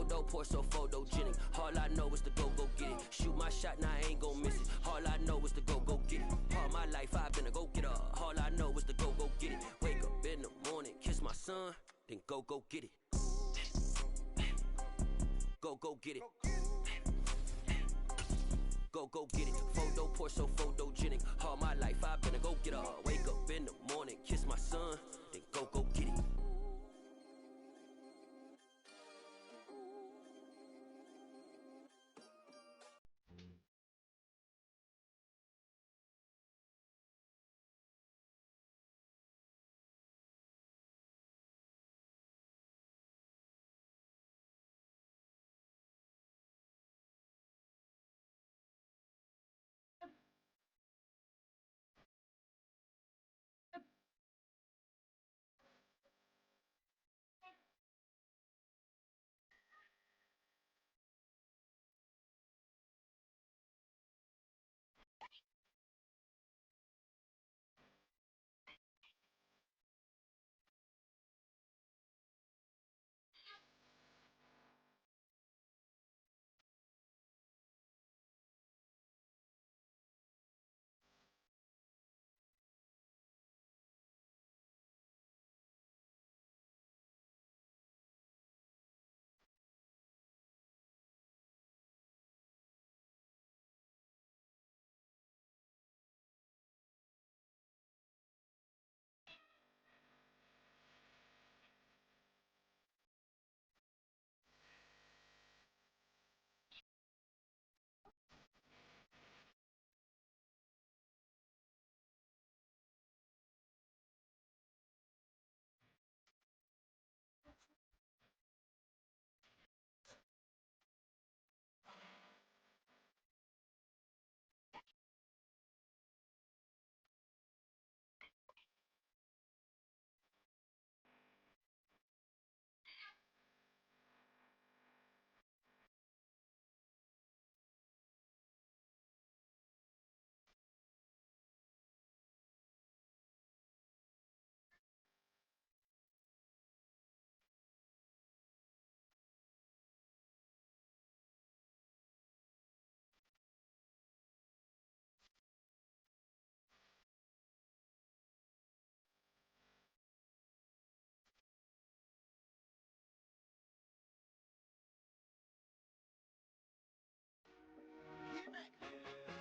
Photo poor, so photogenic. All I know is to go get it. Shoot my shot, now I ain't gon' miss it. All I know is to go get it. All my life I've been a go getter. All I know is to go get it. Wake up in the morning, kiss my son, then go get it. Go get it. Go get it. Photo poor, so photogenic. All my life I've been a go getter. Wake up in the morning, kiss my son, then go get it.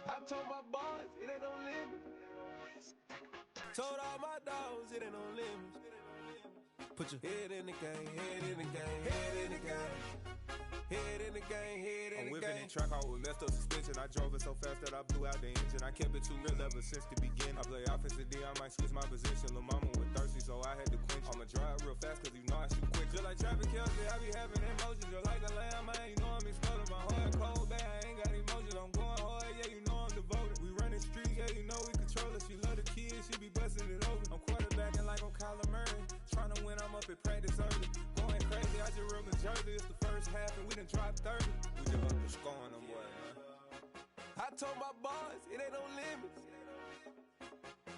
I told my boys it ain't no limit. Told all my dogs it ain't no limits. Put your head in the game, head in the game, head in the game. Head in the game, head in the game. I'm whipping in track, I was messed up suspension. I drove it so fast that I blew out the engine. I kept it too real ever since the beginning. I play offensive D, I might switch my position. Lil' mama was thirsty, so I had to quench. I'ma drive real fast, cause you know I shoot quick. Just like traffic Kelsey, I be having emotions. Just like a lamb, man, you know I'm exploding. My heart cold, bad, I ain't got emotions. I'm going hard, yeah, you know I'm devoted. We running streets, yeah, you know we control it. She love the kids, she be busting it over. I'm quarterbacking like I'm Kyler Murray. Trying to win, I'm up at practice early. Going crazy, I just rode the jersey. It's the first half and we done dropped 30. We just up to scoring them, boy, man. I told my boys it ain't no limits.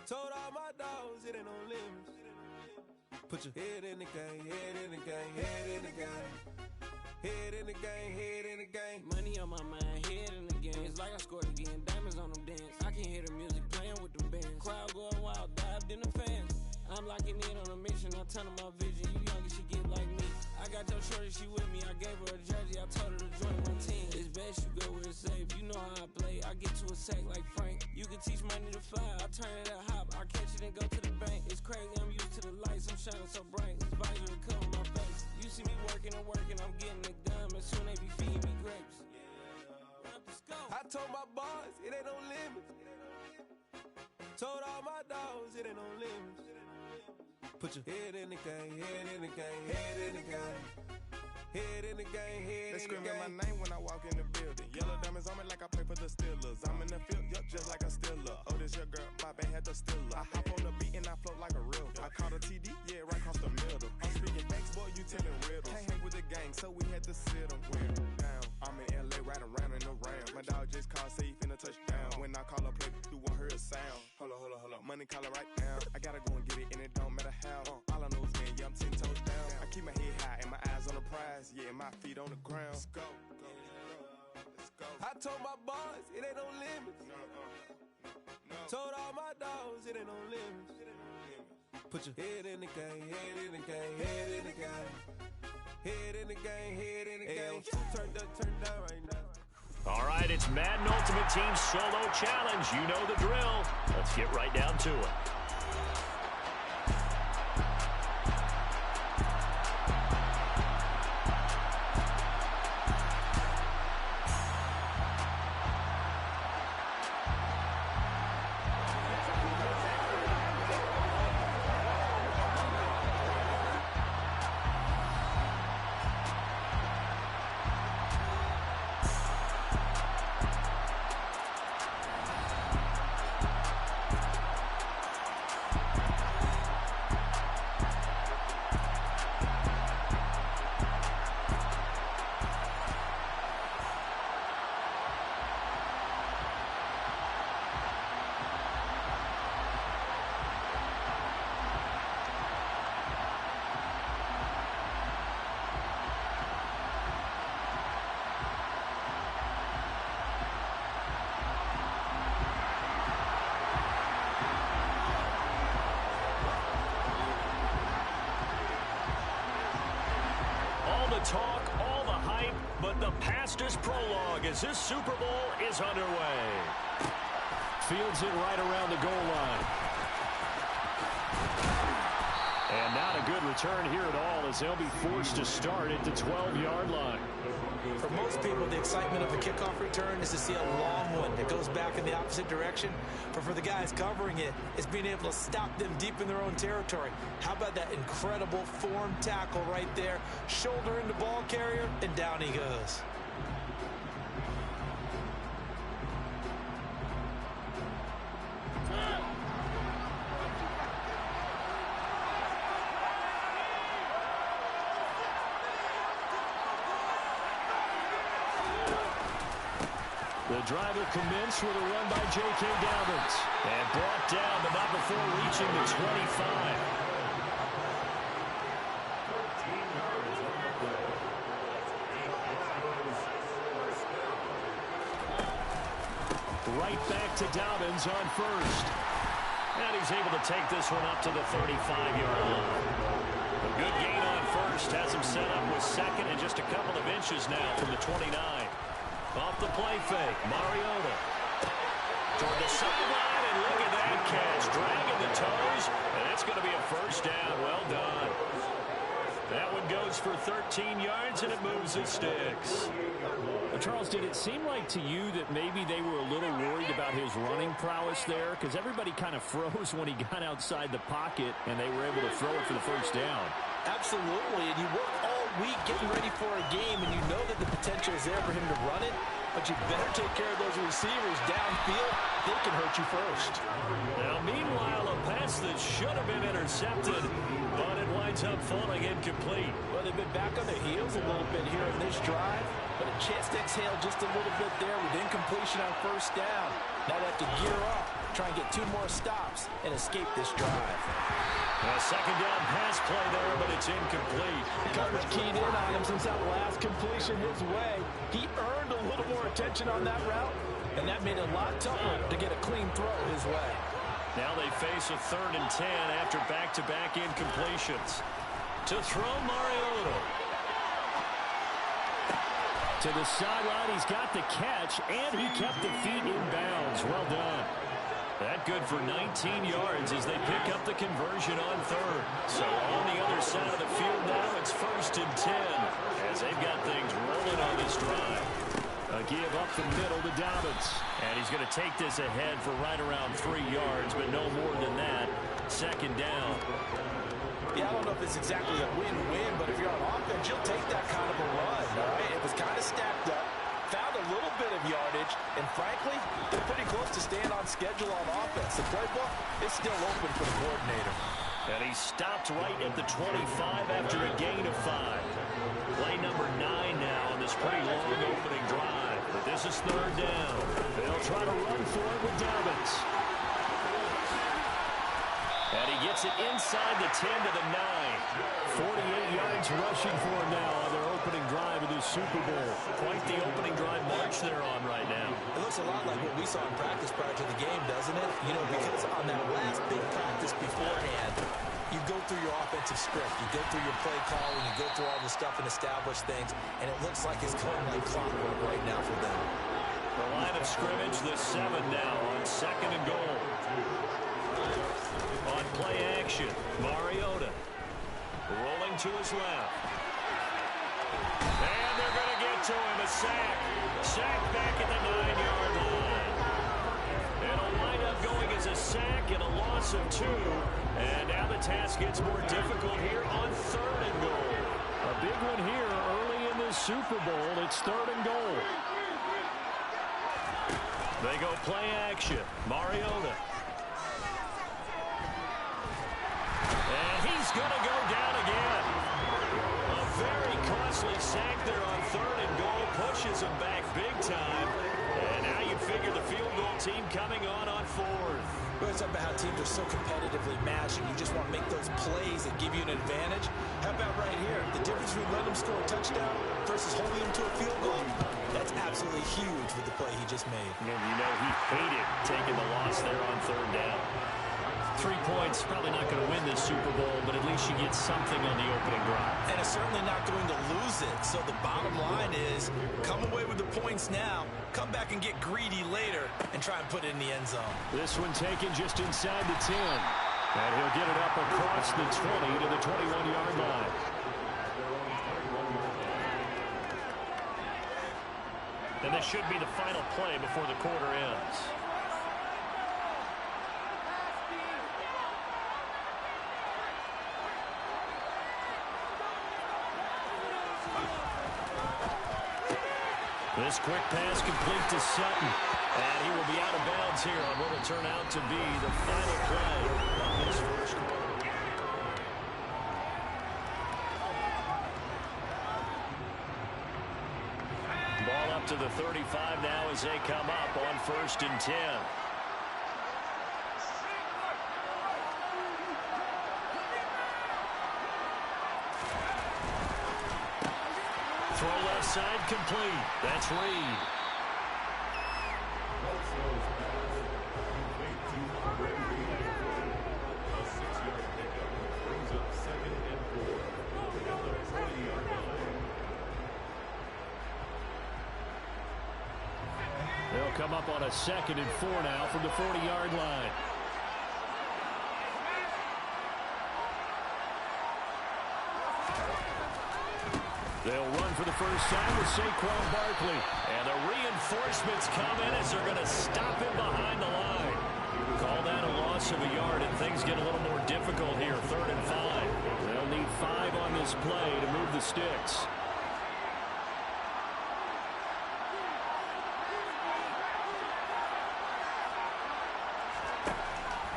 Told all my dogs it ain't no limits. Put your head in the game, head in the game, head in the game. Head in the game, head in the game. Money on my mind, head in the game. It's like I scored again, diamonds on them dance. I can hear the music playing with them bands. Crowd going wild, dived in the fans. I'm locking in on a mission, I tunnel my vision. You younger, she get like me. I got your shorty, she with me. I gave her a jersey, I told her to join my team. It's best you go where it's safe. You know how I play. I get to a sack like Frank. You can teach money to fly. I turn it a hop. I catch it and go to the bank. It's crazy, I'm used to the lights. I'm shining so bright. This visor to cover my face. You see me working and working. I'm getting it done. And soon they be feeding me grapes. I told my boys it ain't no limits. Told all my dogs it ain't no limits. Put your head in the game, head in the game, head in the game. Head in the game, head in the game. They screaming my name when I walk in the building. Yellow diamonds on me like I play for the Steelers. I'm in the field, yup, just like a Steeler. Oh, this your girl, my band had the Steeler. I hop on the beat and I float like a river. I caught a TD, yeah, right across the middle. I'm speaking facts, boy, you telling riddles. Can't hang with the gang, so we had to sit them down. I'm in LA, riding around in the round. My dog just called, say he finna touchdown. When I call a play, you won't hear a sound. Hold up, money calling right now. I gotta go and get it, and it don't matter how. All I know is, man, yeah, I'm 10 toes down. I Keep my head high and my eyes on the prize. Yeah, and my feet on the ground. Let's go. Let's go. I told my boys it ain't no limits. No. Told all my dogs it ain't no limits. Put your head in the game, head in the game, head in the game. Head in the game, head in the game. Turn down right now. All right, it's Madden Ultimate Team Solo Challenge. You know the drill. Let's get right down to it. Talk, all the hype, but the pastors prologue as this Super Bowl is underway. Fields it right around the goal line. And not a good return here at all as they'll be forced to start at the 12-yard line. For most people, the excitement of a kickoff return is to see a long one that goes back in the opposite direction. But for the guys covering it, it's being able to stop them deep in their own territory. How about that incredible form tackle right there? Shoulder in the ball carrier, and down he goes. The drive will commence with a run by J.K. Dobbins. And brought down, but not before reaching the 25. Right back to Dobbins on first. And he's able to take this one up to the 35-yard line. A good gain on first has him set up with second and just a couple of inches now from the 29. Off the play fake, Mariota. Toward the sideline, and look at that catch. Dragging the toes, and it's going to be a first down. Well done. That one goes for 13 yards, and it moves the sticks. Charles, did it seem like to you that maybe they were a little worried about his running prowess there? Because everybody kind of froze when he got outside the pocket, and they were able to throw it for the first down. Absolutely, and you work all week getting ready for a game, and you know that the potential is there for him to run it, but you better take care of those receivers downfield. They can hurt you first. Now, meanwhile, a pass that should have been intercepted, but it winds up falling incomplete. Well, they've been back on their heels a little bit here in this drive, but a chance to exhale just a little bit there with incompletion on first down. Now they have to gear up, try and get 2 more stops, and escape this drive. A second down pass play there, but it's incomplete. Coverage keyed in on him since that last completion his way. He earned a little more attention on that route, and that made it a lot tougher to get a clean throw his way. Now they face a 3rd and 10 after back-to-back incompletions. To throw, Mariota. To the sideline, he's got the catch, and he kept the feet in bounds. Well done. That good for 19 yards as they pick up the conversion on 3rd. So on the other side of the field now, it's 1st and 10 as they've got things rolling on this drive. A give up the middle to Dobbins. And he's going to take this ahead for right around 3 yards, but no more than that. 2nd down. Yeah, I don't know if it's exactly a win-win, but if you're on offense, you'll take that kind of a run, all right? It was kind of stacked up, found a little bit of yardage, and frankly, they're pretty close to staying on schedule on offense. The playbook is still open for the coordinator. And he stopped right at the 25 after a gain of 5. Play number 9 now on this pretty long opening drive. But this is 3rd down. They'll try to run for it with Dobbins. And he gets it inside the 10 to the 9. 48 yards rushing for him now on their opening drive of this Super Bowl. Quite the opening drive march they're on right now. It looks a lot like what we saw in practice prior to the game, doesn't it? You know, because on that last big practice beforehand, you go through your offensive script, you go through your play calling, you go through all the stuff and establish things, and it looks like it's going like clockwork right now for them. The line of scrimmage, the 7 now on 2nd and goal. On play action, Mariota rolling to his left. And they're going to get to him, a sack. Sack back at the 9-yard line. It'll wind up going as a sack and a loss of 2. And now the task gets more difficult here on 3rd and goal. A big one here early in this Super Bowl. It's 3rd and goal. They go play action. Mariota. And he's going to go down again. A very costly sack there on 3rd and goal. Pushes him back big time. And now you figure the field goal team coming on 4th. We're talking about how teams are so competitively matched, and you just want to make those plays that give you an advantage. How about right here? The difference between letting them score a touchdown versus holding them to a field goal, that's absolutely huge with the play he just made. And you know he hated taking the loss there on 3rd down. 3 points, probably not going to win this Super Bowl, but at least you get something on the opening drive. And it's certainly not going to lose it. So the bottom line is, come away with the points now, come back and get greedy later, and try and put it in the end zone. This one taken just inside the 10. And he'll get it up across the 20 to the 21-yard line. And this should be the final play before the quarter ends. This quick pass complete to Sutton. And he will be out of bounds here on what will turn out to be the final play of this first quarter. Ball up to the 35 now as they come up on 1st and 10. Throw left side complete. That's Reed. They'll come up on a 2nd and 4 now from the 40-yard line. They'll run for the first time with Saquon Barkley. And the reinforcements come in as they're going to stop him behind the line. Call that a loss of a yard, and things get a little more difficult here. 3rd and 5. They'll need 5 on this play to move the sticks.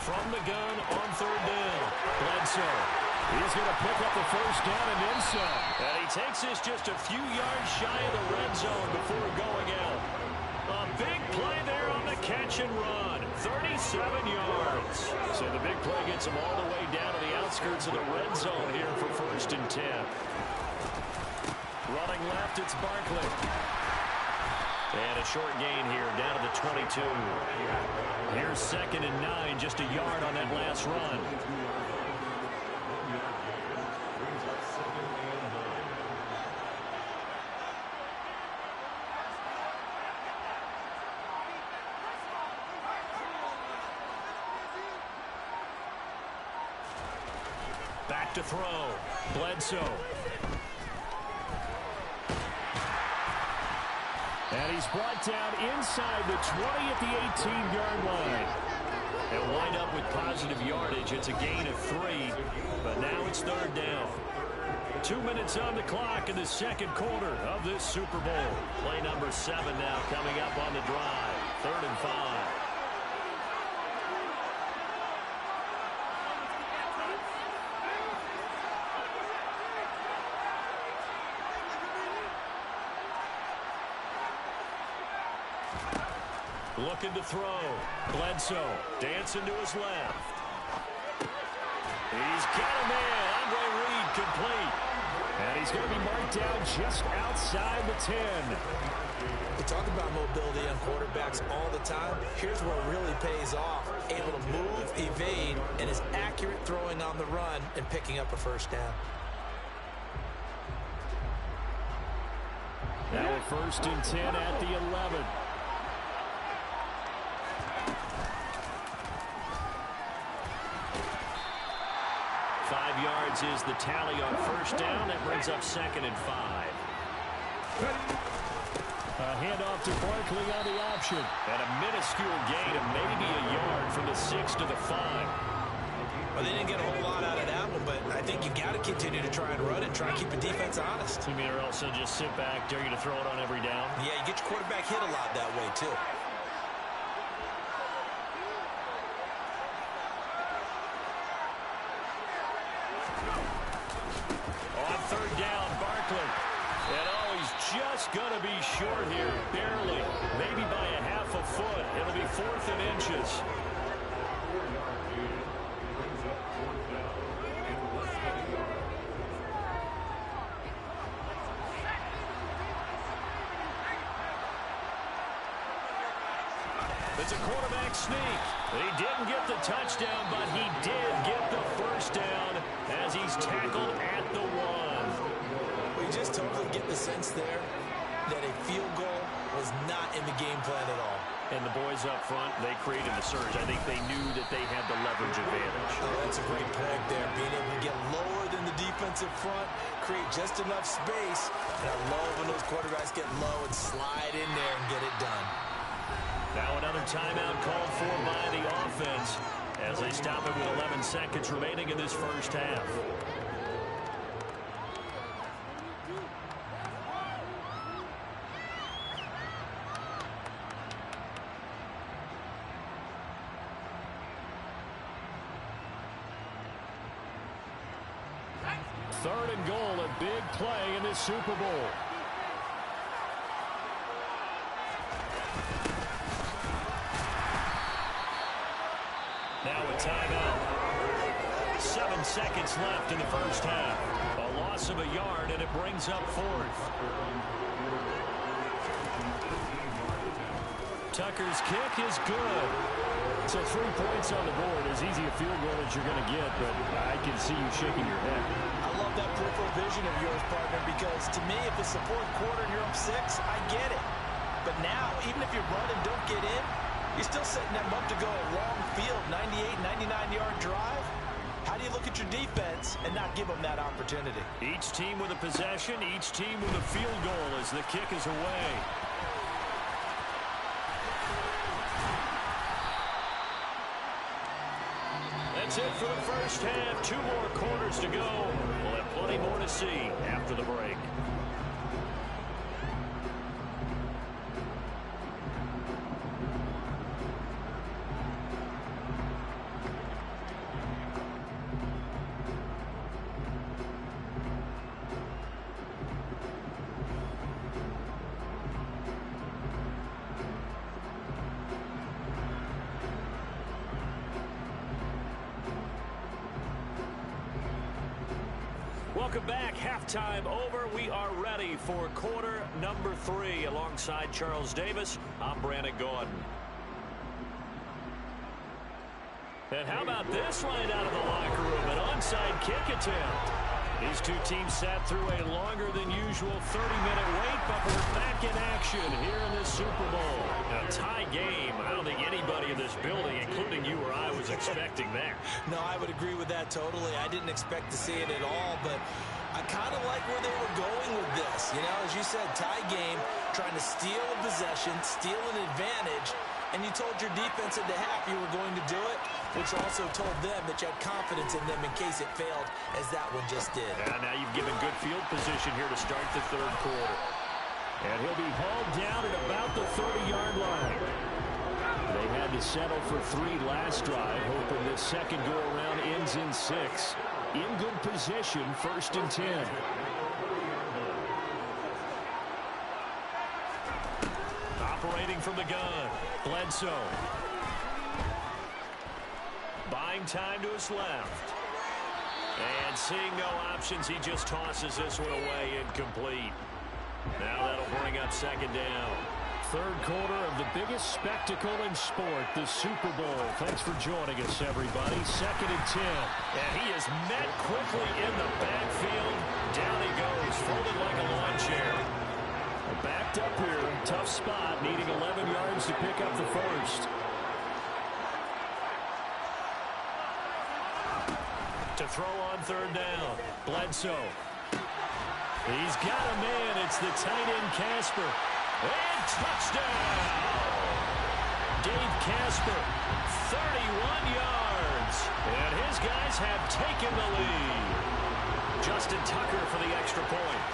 From the gun on 3rd down. Bledsoe. He's going to pick up the first down and then some. And he takes this just a few yards shy of the red zone before going out. A big play there on the catch and run. 37 yards. So the big play gets him all the way down to the outskirts of the red zone here for 1st and 10. Running left, it's Barkley. And a short gain here down to the 22. Here's 2nd and 9, just a yard on that last run. Back to throw. Bledsoe. And he's brought down inside the 20 at the 18-yard line. They'll wind up with positive yardage. It's a gain of 3, but now it's 3rd down. 2 minutes on the clock in the 2nd quarter of this Super Bowl. Play number 7 now coming up on the drive. 3rd and 5. Looking to throw. Bledsoe dancing to his left. He's got him in. Andre Reed complete. And he's going to be marked down just outside the 10. We talk about mobility on quarterbacks all the time. Here's where it really pays off. Able to move, evade, and is accurate throwing on the run and picking up a first down. Now a 1st and 10 at the 11. Yards is the tally on 1st down. That brings up 2nd and 5. A handoff to Barkley on the option. And a minuscule gain of maybe a yard from the 6 to the 5. Well, they didn't get a whole lot out of that one, but I think you got to continue to try and run and try and keep the defense honest. You mean or else they'll just sit back, dare you to throw it on every down? Yeah, you get your quarterback hit a lot that way, too. Just going to be short here, barely, maybe by a half a foot. It'll be 4th and inches. It's a quarterback sneak. He didn't get the touchdown, but he did get the first down as he's tackled at the 1. We just totally get the sense there that a field goal was not in the game plan at all. And the boys up front, they created the surge. I think they knew that they had the leverage advantage. Oh, that's a great point there. Being able to get lower than the defensive front, create just enough space. And I love when those quarterbacks get low and slide in there and get it done. Now another timeout called for by the offense as they stop it with 11 seconds remaining in this first half. Third and goal, a big play in this Super Bowl. Now a timeout. 7 seconds left in the first half. A loss of a yard, and it brings up 4th. Tucker's kick is good. So 3 points on the board, as easy a field goal as you're going to get, but I can see you shaking your head. I love that peripheral vision of yours, partner, because to me, if it's the 4th quarter and you're up 6, I get it. But now, even if you run and don't get in, you're still setting them up to go a long field, 98, 99-yard drive. How do you look at your defense and not give them that opportunity? Each team with a possession, each team with a field goal as the kick is away. That's it for the first half. 2 more quarters to go. We'll have plenty more to see after the break. Welcome back. Halftime over. We are ready for quarter number 3. Alongside Charles Davis, I'm Brandon Gordon. And how about this right out of the locker room? An onside kick attempt. These two teams sat through a longer than usual 30-minute wait, but we're back in action here in this Super Bowl. A tie game. I don't think anybody in this building, including you or I, was expecting that. No, I would agree with that totally. I didn't expect to see it at all, but I kind of like where they were going with this. You know, as you said, tie game, trying to steal a possession, steal an advantage, and you told your defense at the half you were going to do it, which also told them that you had confidence in them in case it failed, as that one just did. And now you've given good field position here to start the third quarter. And he'll be hauled down at about the 30-yard line. They had to settle for 3 last drive, hoping this second go-around ends in 6. In good position, 1st and 10. Operating from the gun, Bledsoe. Buying time to his left. And seeing no options, he just tosses this one away incomplete. Now that'll bring up second down. Third quarter of the biggest spectacle in sport, the Super Bowl. Thanks for joining us, everybody. 2nd and 10. And he is met quickly in the backfield. Down he goes, folded like a lawn chair. Backed up here, tough spot, needing 11 yards to pick up the first. To throw on third down, Bledsoe. He's got a man. It's the tight end, Casper. And touchdown! Dave Casper, 31 yards. And his guys have taken the lead. Justin Tucker for the extra point.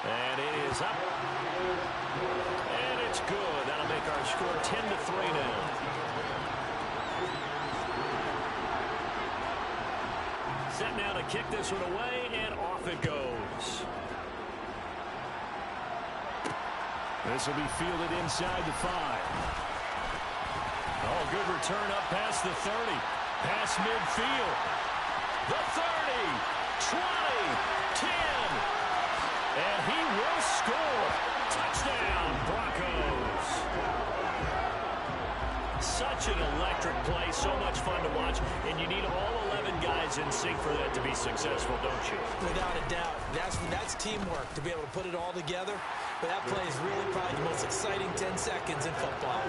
And it is up. And it's good. That'll make our score 10-3 now. Set now to kick this one away, and off it goes. This will be fielded inside the 5. Oh, good return up past the 30. Past midfield. The 30, 20, 10. And he will score. Touchdown, Broncos. Such an electric play, so much fun to watch, and you need all 11 guys in sync for that to be successful, don't you? Without a doubt. That's teamwork, to be able to put it all together. But that play is really probably the most exciting 10 seconds in football.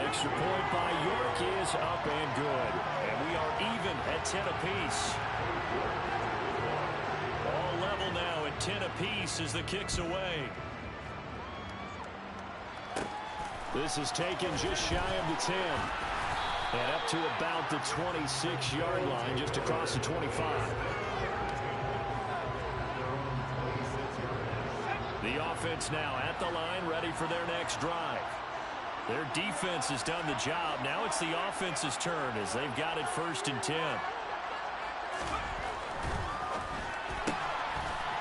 Extra point by York is up and good. And we are even at 10 apiece. All level now at 10 apiece as the kick's away. This is taken just shy of the 10. And up to about the 26-yard line, just across the 25. The offense now at the line, ready for their next drive. Their defense has done the job. Now it's the offense's turn as they've got it 1st and 10.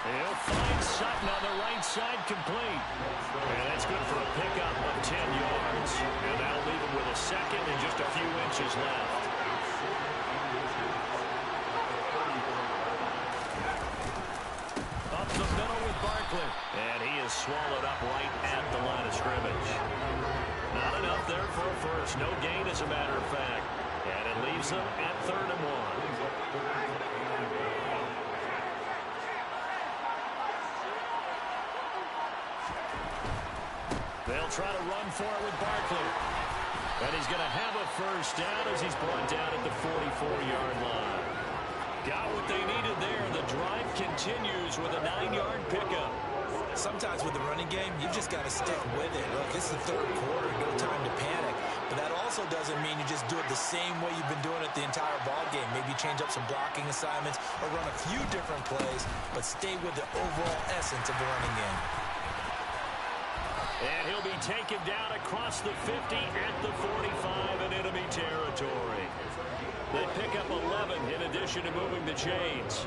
He'll find Sutton on the right side, complete. And that's good for a pickup of 10 yards. And that'll leave him with a second and just a few inches left. Up the middle with Barkley. And he is swallowed up right at the line of scrimmage. Not enough there for a first. No gain, as a matter of fact. And it leaves them at 3rd and 1. They'll try to run for it with Barkley. And he's going to have a first down as he's brought down at the 44-yard line. Got what they needed there. The drive continues with a 9-yard pickup. Sometimes with the running game, you've just got to stick with it. Look, this is the 3rd quarter, no time to panic. But that also doesn't mean you just do it the same way you've been doing it the entire ball game. Maybe change up some blocking assignments or run a few different plays, but stay with the overall essence of the running game. And he'll be taken down across the 50 at the 45 in enemy territory. They pick up 11 in addition to moving the chains.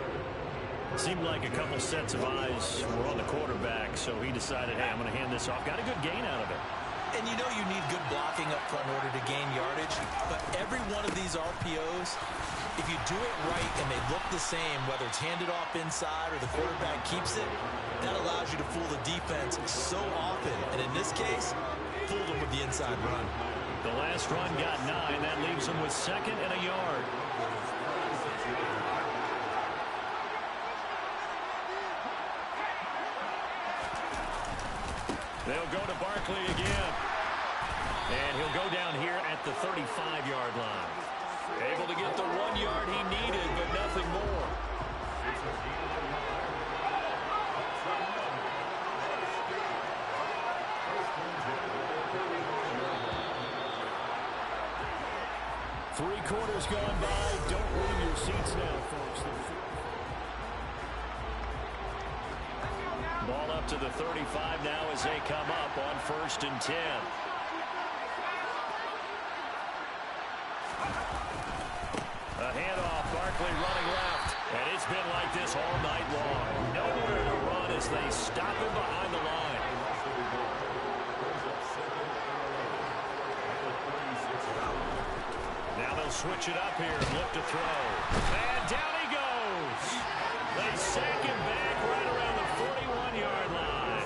Seemed like a couple sets of eyes were on the quarterback, so he decided, hey, I'm going to hand this off. Got a good gain out of it. And you know you need good blocking up front in order to gain yardage, but every one of these RPOs, if you do it right and they look the same, whether it's handed off inside or the quarterback keeps it, that allows you to fool the defense so often. And in this case, fooled them with the inside run. The last run got 9. That leaves them with 2nd and a yard. They'll go to Barkley again. And he'll go down here at the 35-yard line. Able to get the 1 yard he needed, but nothing more. Three quarters gone by. Don't leave your seats now, folks. Ball up to the 35 now as they come up on 1st and 10. A handoff, Barkley running left. And it's been like this all night long. Nowhere to run as they stop him behind the line. Now they'll They'll switch it up here and look to throw. And down he goes. They sack him back right around the 41-yard line.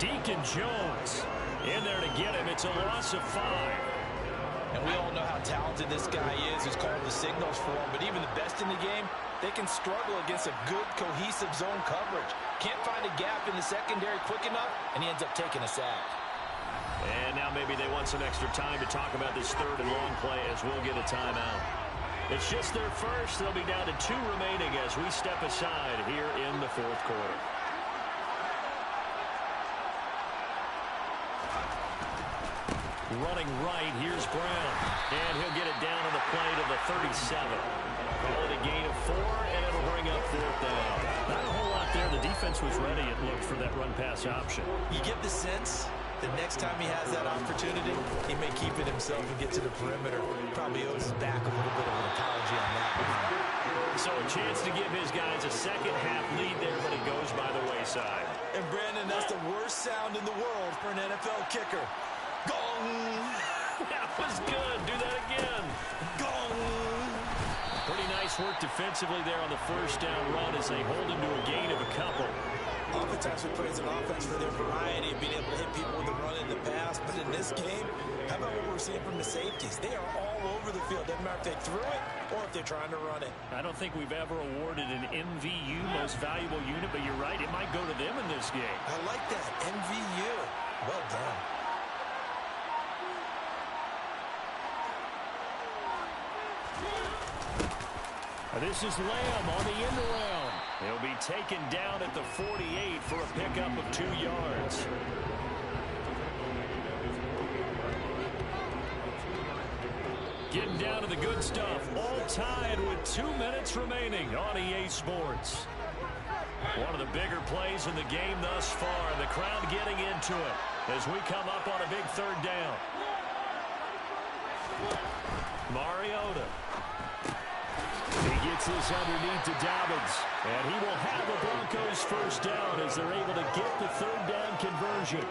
Deacon Jones in there to get him. It's a loss of 5. And we all know how talented this guy is who's called the signals for him. But even the best in the game, they can struggle against a good, cohesive zone coverage. Can't find a gap in the secondary quick enough, and he ends up taking a sack. And now maybe they want some extra time to talk about this third and long play as we'll get a timeout. It's just their first. They'll be down to 2 remaining as we step aside here in the fourth quarter. Running right, here's Brown. And he'll get it down on the play to the 37. Call it a gain of 4, and it'll bring up 4th down. Not a whole lot there. The defense was ready, it looked, for that run-pass option. You get the sense that next time he has that opportunity, he may keep it himself and get to the perimeter. Probably owes his back a little bit of an apology on that one. So a chance to give his guys a second-half lead there, but it goes by the wayside. And, Brandon, that's the worst sound in the world for an NFL kicker. Gong! That was good. Do that again. Gong! Pretty nice work defensively there on the first down run as they hold him to a gain of a couple. Oftentimes we praise an offense for their variety of being able to hit people with the run and the pass. But in this game, how about what we're seeing from the safeties? They are all over the field. Doesn't matter if they threw it or if they're trying to run it. I don't think we've ever awarded an MVU, most valuable unit, but you're right. It might go to them in this game. I like that. MVU. Well done. This is Lamb on the end around. He'll be taken down at the 48 for a pickup of 2 yards. Getting down to the good stuff. All tied with 2 minutes remaining on EA Sports. One of the bigger plays in the game thus far, and the crowd getting into it as we come up on a big 3rd down. Mariota. He gets this underneath to Dobbins, and he will have the Broncos first down as they're able to get the 3rd down conversion.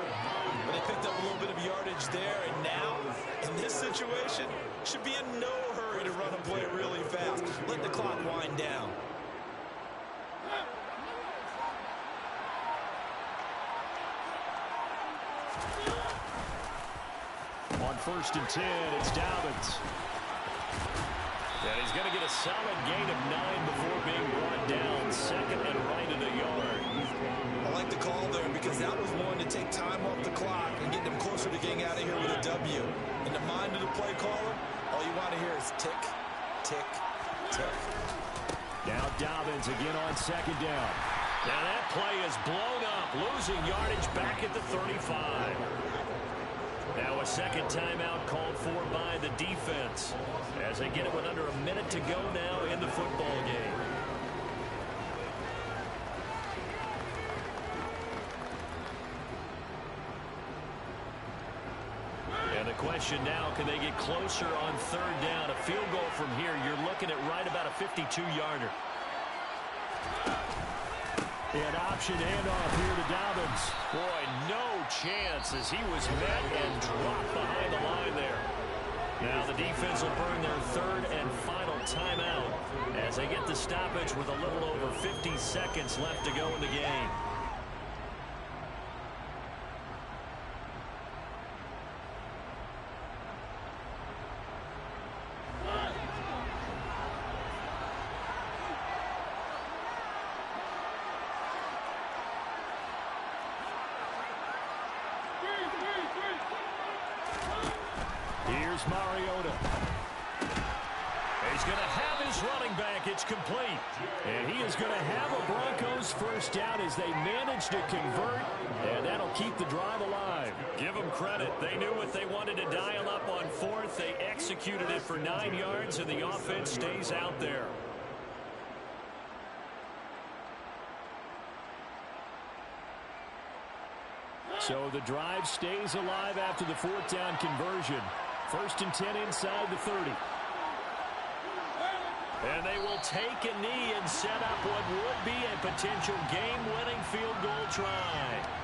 But they picked up a little bit of yardage there, and now, in this situation, should be in no hurry to run a play really fast. Let the clock wind down. On 1st and 10, it's Dobbins. And he's going to get a solid gain of 9 before being brought down. 2nd and right at a yard. I like the call there because that was one to take time off the clock and get them closer to getting out of here with a W. In the mind of the play caller, all you want to hear is tick, tick, tick. Now Dobbins again on 2nd down. Now that play is blown up, losing yardage back at the 35. Now a 2nd timeout called for by the defense as they get it with under a minute to go now in the football game. And the question now, can they get closer on 3rd down? A field goal from here, you're looking at right about a 52-yarder. An option handoff here to Dobbins. Boy, no chance as he was met and dropped behind the line there. Now the defense will burn their 3rd and final timeout as they get the stoppage with a little over 50 seconds left to go in the game. Here's Mariota. He's going to have his running back. It's complete. And he is going to have a Broncos first down as they manage to convert. And that'll keep the drive alive. Give them credit. They knew what they wanted to dial up on 4th. They executed it for 9 yards, and the offense stays out there. So the drive stays alive after the 4th down conversion. 1st and 10 inside the 30. And they will take a knee and set up what would be a potential game-winning field goal try.